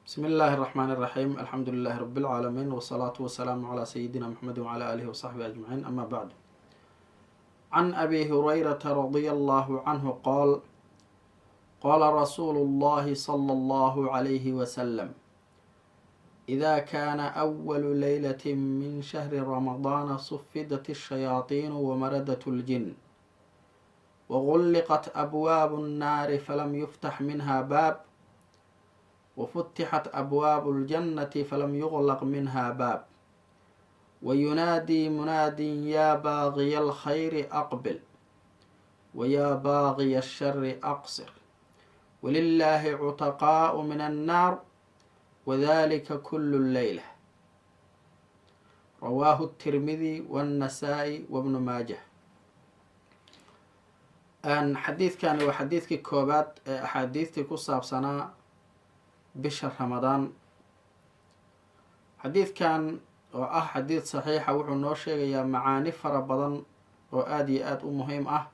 بسم الله الرحمن الرحيم. الحمد لله رب العالمين، والصلاة والسلام على سيدنا محمد وعلى آله وصحبه أجمعين. أما بعد، عن أبي هريرة رضي الله عنه قال: قال رسول الله صلى الله عليه وسلم: إذا كان أول ليلة من شهر رمضان صفدت الشياطين ومردت الجن وغلقت أبواب النار فلم يفتح منها باب، وفتحت أبواب الجنة فلم يغلق منها باب، وينادي مناد: يا باغي الخير أقبل، ويا باغي الشر أقصر، ولله عتقاء من النار، وذلك كل الليلة. رواه الترمذي والنسائي وابن ماجه. xadiidkani waa xadiidkii koobaad ee axaadiistii ku saabsanaa bisha ramadaan. xadiidkan oo ah xadiid saxiixa wuxuu noo sheegayaa macaani fara badan oo aada iyo aada u muhiim ah.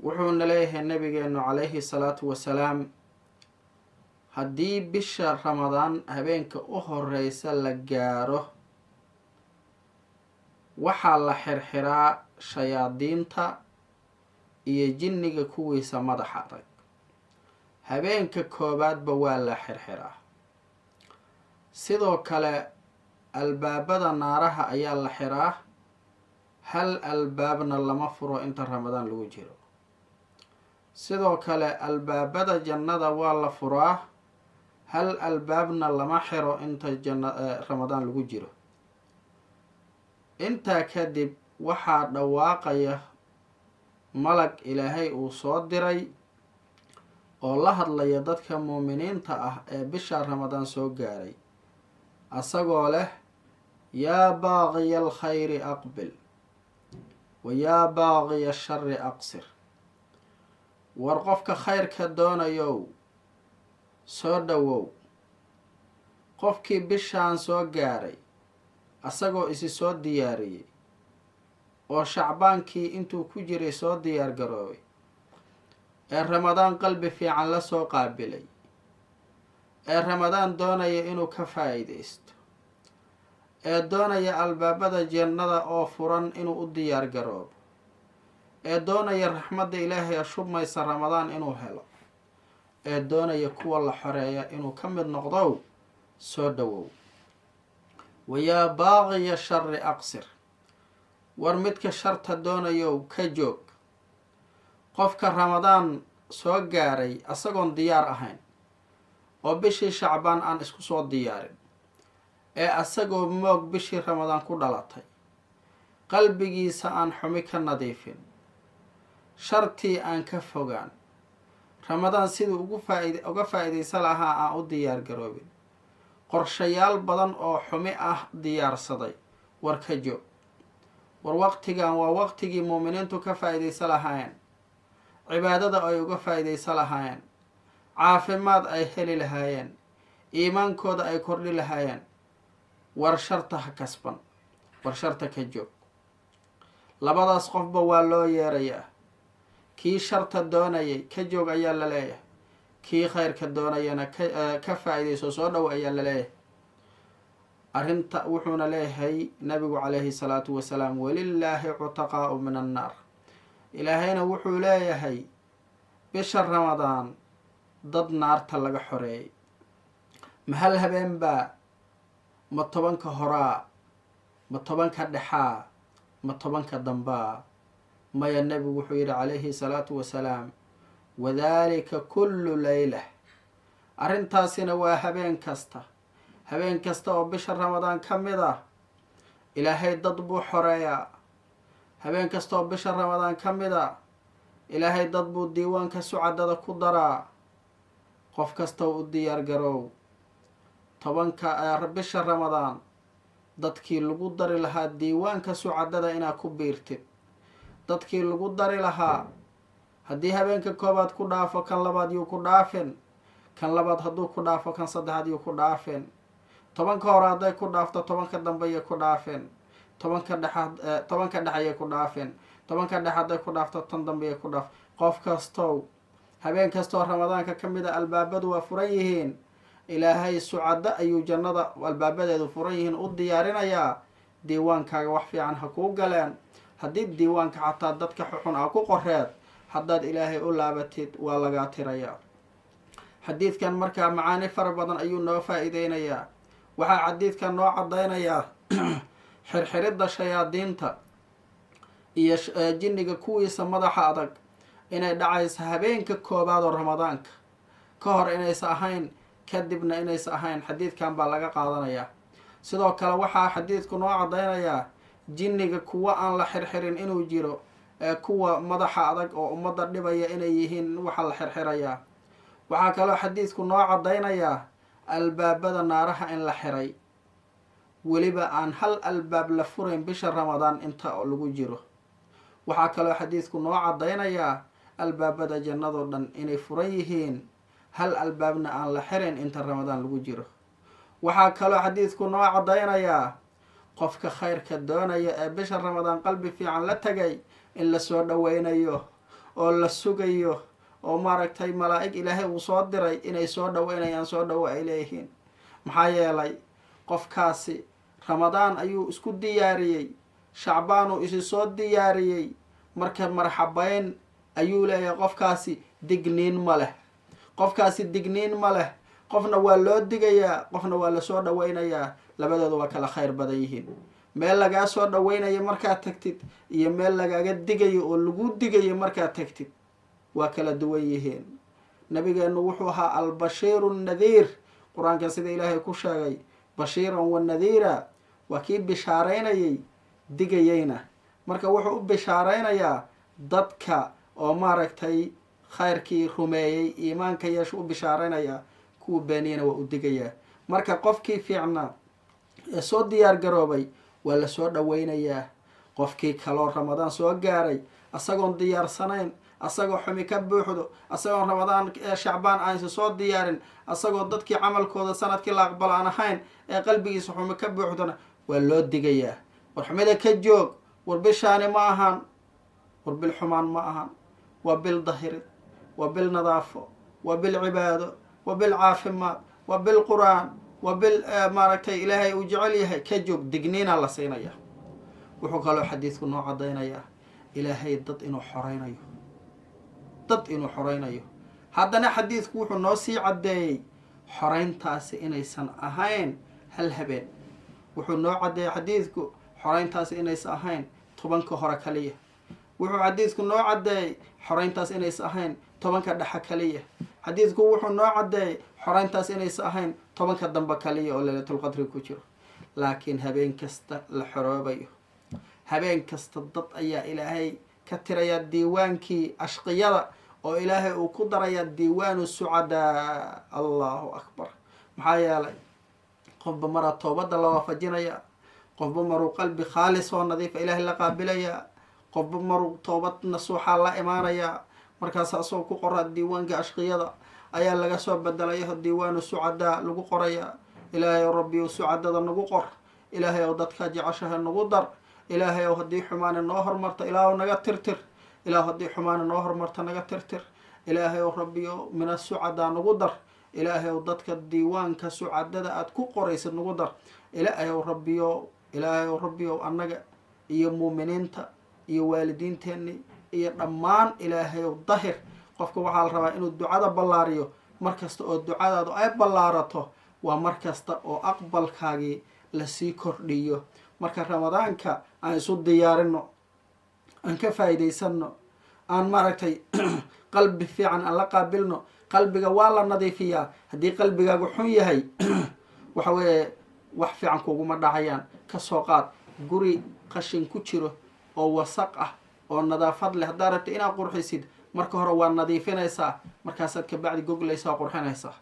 wuxuuna leeyahay nabigeenu calayhi salaatu wasalaam, haddii bisha ramadaan habeenka u horeysa la gaaro, waxaa la xirxiraa shayaadiinta iyo jinniga kuwiisa madaxa adag. habeenka koobaadba waa la xirxiraa. sidoo kale albaabada naaraha ayaa la xiraa, hal albaabna lama furo inta ramadaan lagu jiro. sidoo kale albaabada jannada waa la furaa, hal albaabna lama xiro inta ramadaan lagu jiro. intaa kadib waxaa dhawaaqaya malag ilaahay uu soo diray oo la hadlaya dadka muuminiinta ah ee bisha ramadaan soo gaaray, asagoo leh: yaa baaqiya alkhayri aqbil, wa yaa baaqiya ashari aqsir. war qofka khayrka doonayow soo dhowow. qofkii bishaan soo gaaray asagoo isi soo diyaariyey oo shacbaankii intuu ku jiray soo diyaar garoobay, ee ramadaan qalbi fiican la soo qaabilay, ee ramadaan doonaya inuu ka faa-iideysto, ee doonaya albaabada jannada oo furan inuu u diyaar garoobo, ee doonaya raxmadda ilaahay shubmaysa ramadaan inuu helo, ee doonaya kuwa la xoreeya inuu ka mid noqdow soo dhowow. wayaa baaqiya shari aqsir. war midka sharta doonayow ka joog. qofka ramadaan soo gaaray asagoon diyaar ahayn oo bishii shacbaan aan isku soo diyaarin, ee asagoo moog bishii ramadaan ku dhalatay, qalbigiisa aan xumi ka nadiifin, shartii aan ka fogaan, ramadaan siduu uga faa-iideysan lahaa aan u diyaar garoobin, qorshayaal badan oo xumi ah diyaarsaday, war ka joog. war waqtigan waa waqtigii muuminiintu ka faa-iideysan lahaayeen, cibaadada ay uga faa-iideysan lahaayeen, caafimaad ay heli lahaayeen, iimaankooda ay kordhi lahaayeen. war sharta ha kasban, war sharta ka joog. labadaas qofba waa loo yeerayaa. kii sharta doonayay ka joog ayaa la leeyahay, kii khayrka doonayana ka faa-iideyso soo dhow ayaa la leeyahay. arrinta wuxuuna leeyahay nabigu calayhi salaatu wasalaam: walilaahi cutaqaau min annaar. ilaahayna wuxuu leeyahay bisha ramadaan dad naarta laga xoreeyay. ma hal habeen baa? ma 10 horaa? ma 10 dhexaa? ma 10 dambaa? maya, nebigu wuxuu yidhi calayhi salaatu wasalaam: wadaalika kullu leylah. arrintaasina waa habeen kasta. habeen kasta oo bisha ramadaan ka mid ah ilaahay dad buu xoreeyaa. habeen kasta oo bisha ramadaan ka mid ah ilaahay dad buu diiwaanka sucadada ku daraa. qof kasta u diyaar garoow 10 bisha ramadaan dadkii lagu dari lahaa diiwaanka sucadada inaad ku biirtid, dadkii lagu dari lahaa. haddii habeenka koobaad ku dhaafo, kan labaad yuu ku dhaafin, kan labaad hadduu ku dhaafo, kan saddexaad yuu ku dhaafin. 10 hore hadday ku dhaafto 10 dambeeyay ku dhaafeen, 10 dhexayay ku dhaafeen, 10 dhex hadday ku dhaafto 10 dambeeyay ku dhaaf. qof kastow habeen kastoo ramadaanka ka mid a albaabadu waa furan yihiin, ilaahay sucado ayuu jannada albaabadeedu furan yihiin u diyaarinayaa diiwaankaaga wax fiican ha kuu galeen. haddii diiwaanka xataa dadka xuxun aa ku qoreed haddaad ilaahay u laabatid waa lagaa tirayaa. xadiidkan markaa macaani fara badan ayuu noo faa-iideynayaa. waxaa xadiidkan noo cadeynayaa xirxiridda shayaadiinta iyo jinniga kuwiisa madaxa adag inay dhacaysa habeenka koobaad oo ramadaanka ka hor inaysa ahayn, kadibna inaysa ahayn. xadiidkan baa laga qaadanayaa. sidoo kale waxaa xadiidku noo cadeynayaa jinniga kuwa aan la xirxirin inuu jiro, kuwa madaxa adag oo ummadda dhibaya inay yihiin waxa la xirxirayaa. waxaa kaloo xadiidku noo cadeynayaa albaabada naaraha in la xiray, weliba aan hal albaab la furayn bisha ramadaan inta lagu jiro. waxaa kaloo xadiidku noo cadeynayaa albaabada jannadoo dhan inay furan yihiin, hal albaabna aan la xirin inta ramadaan lagu jiro. waxaa kaloo xadiidku noo cadeynayaa qofka khayrka doonaya ee bisha ramadaan qalbi fiican la tagay in la soo dhaweynayo oo la sugayo, oo maaragtay malaa'ig ilaahay uu soo diray inay soo dhaweynayaan, soo dhawo ay leeyihiin. maxaa yeelay qofkaasi ramadaan ayuu isku diyaariyey, shacbaan uu isi soo diyaariyey, marka marxabeyn ayuu leeyahay. qofkaasi digniin ma leh, qofkaasi digniin ma leh. qofna waa loo digayaa, qofna waa lasoo dhaweynayaa. labadooda waa kala khayr badan yihiin. meel lagaa soo dhaweynayo markaad tagtid iyo meel lagaaga digayo oo lagu digayo markaad tagtid waa kala duwan yihiin. nabigeenu wuxuu ahaa albashiiru nadiir. qur-aanka sida ilaahay ku sheegay bashiiran wa nadiira, waa kii bishaareynayay digayeyna. marka wuxuu u bishaareynayaa dadka oo maaragtay khayrkii rumeeyey iimaanka yeesha u bishaareynayaa, kuwa beeniyana waa u digayaa. marka qofkii fiicnaa ee soo diyaar garoobay waa lasoo dhaweynayaa. qofkii kaloo ramadaan soo gaaray asagoon diyaarsanayn, asagoo xumi ka buuxdo, asagoon ramadaan shacbaan aansi soo diyaarin, asagoo dadkii camalkooda sanadkii la aqbal aan ahayn ee qalbigiisa xumi ka buuxdona waa loo digayaa. war xumida ka joog, war bishaani ma ahan, war bil xumaan ma ahan, waa bil dahirid, waa bil nadaafo, waa bil cibaado, waa bil caafimaad, waa bil qur-aan, waa bil maaragtay ilaahay uu jecel yahay. ka joog, digniina la siinaya. wuxuu kaloo xadiidku noo cadeynayaa ilaahay dad inuu xoreynayo, dad inuu xoreynayo. haddana xadiidku wuxuu noo sii caddeeyey xoreyntaasi inaysan ahayn hal habeen. wuxuu noo caddeeyey xadiidku xoreyntaasi inaysan ahayn 10 hore kaliya. wuxuu xadiidku noo caddeeyey xoreyntaas inaysan ahayn 10 dhexe kaliya. xadiidku wuxuu noo caddeeyey xoreyntaas inaysan ahayn 10 dambe kaliya oo laylatulqadri ku jiro. laakiin habeen kasta la xoroobayo, habeen kasta dad ayaa ilaahay ka tirayaa diiwaankii ashqiyada, oo ilaahay uu ku darayaa diiwaanu sucadaa. allahu akbar. maxaa yeelay qofba maraa toobadda la waafajinayaa, qofba maruu qalbi khaalis oo nadiifa ilaahay la qaabilayaa, qofba maruu toobad nasuuxaa la imaanayaa. markaas asagoo ku qoraa diiwaanka ashqiyada ayaa laga soo bedelayo diiwaanu sucadaa lagu qorayaa. ilaahay ow rabbi ow sucadada nagu qor, ilaahay ow dadka jeceshaha nagu dar, ilaahay ow haddii xumaana noo hormarta ilaahu naga tirtir, ilaahu haddii xumaana noo hormarta naga tirtir, ilaahay ow rabbi ow mina sucadaa nagu dar, ilaahay ow dadka diiwaanka sucadada aada ku qoraysid nagu dar, ilaahay ow rabbi ow annaga iyo muuminiinta iyo waalidiinteenni iyo dhammaan ilaahay ow dahir. qofka waxaa la rabaa inuu ducada ballaariyo. markasta oo ducadaadu ay ballaarato waa markasta oo aqbalkaagii lasii kordhiyo. marka ramadaanka aan isu diyaarino, aan ka faa'iidaysano, aan maaragtay qalbi fiican aan la qaabilno. qalbiga waa la nadiifiyaa. haddii qalbigaagu xun yahay waxa weeye wax fiican kuguma dhacayaan. kasoo qaad guri qashin ku jiro oo wasaq ah oo nadaafad leh, haddaad rabta inaad qurxisid marka hore waa nadiifinaysaa, markaasaad kabacdi goglaysaa qurxinaysaa.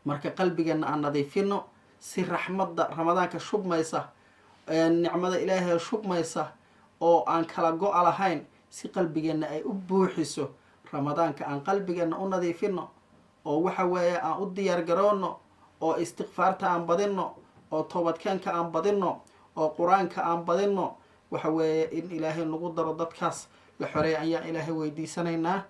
marka qalbigeena aan nadiifino si raxmadda ramadaanka shubmaysa, nicmada ilaahay shubmaysa oo aan kala go-a lahayn, si qalbigeena ay u buuxiso. ramadaanka aan qalbigeena u nadiifino oo waxa weeye aan u diyaar garoono, oo istikfaarta aan badino, oo toobadkeenka aan badino, oo qur-aanka aan badino. waxa weeye in ilaahay nagu daro dadkaas la xoreey ayaan ilaahay weydiisanaynaa.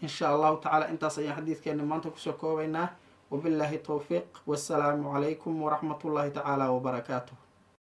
in sha allahu tacaala intaas ayaan xadiidkeena maanta kusoo koobaynaa. وبالله التوفيق، والسلام عليكم ورحمة الله تعالى وبركاته.